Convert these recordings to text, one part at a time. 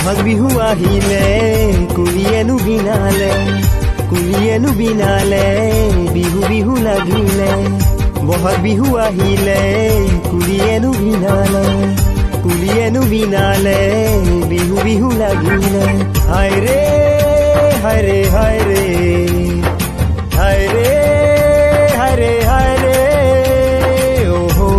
বহাগ বিহু আহিলে কুলিয়েনো বিনালে বিহু বিহু লাগিলে বহাগ বিহু আহিলে কুলিয়েনো বিনালে বিহু বিহু লাগিলে হায় ৰে হায় ৰে হায় ৰে হায় ৰে হায় ৰে হায় ৰে ওহো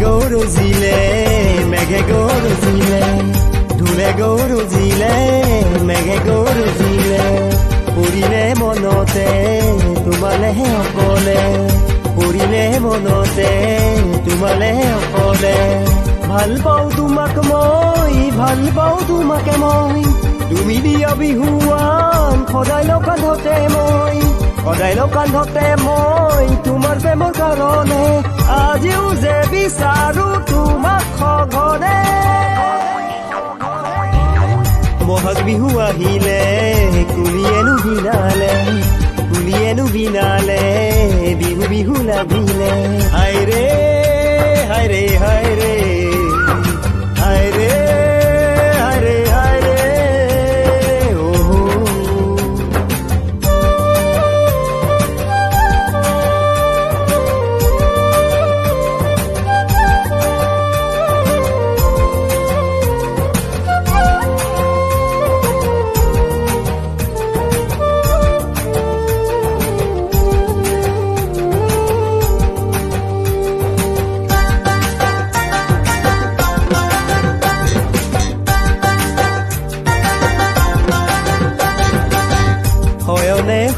গৌৰজিলে মেঘে গৌৰজিলে ধুলে গৌৰজিলে মেঘে গৌৰজিলে পৰিলে মনতে তোমালেহে অকলে পৰিলে মনতে তোমালেহে অকলে ভাল পাওঁ তোমাক মই ভাল পাওঁ তোমাকে মই তুমি দিয়া বিহুৱান সদায় কান্ধতে মই তোমাৰ প্ৰেমৰ কাৰণে আজিও যে বিচাৰো তোমাক সঘনে বহাগ বিহু আহিলে কুলিয়েনো বিনালে বিহু বিহু লাগিলে হায় ৰে হায় ৰে হায় ৰে হায় ৰে হায় ৰে হায় ৰে ওহো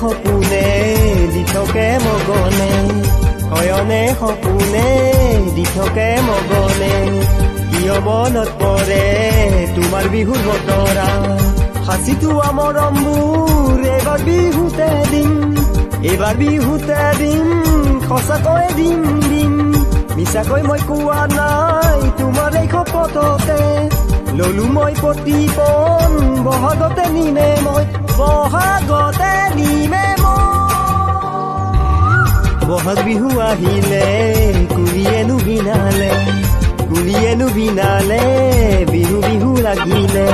সপোনে দি থাকে মগনে হয়নে সপোনে দি থাকে মগনে কিয় মনত পৰে তোমাৰ বিহুৰ বতৰা হাসিটো আমৰম্বুৰ এইবাৰ বিহুতে দিম সঁচাকৈ দিম মিছাকৈ মই কোৱা নাই তোমাৰ এই শপততে ললো মই প্ৰতিপন বহাগতে নিমে মই বহাগ বিহু আহিলে কুলিয়েনো বিনালে বিহু বিহু লাগিলে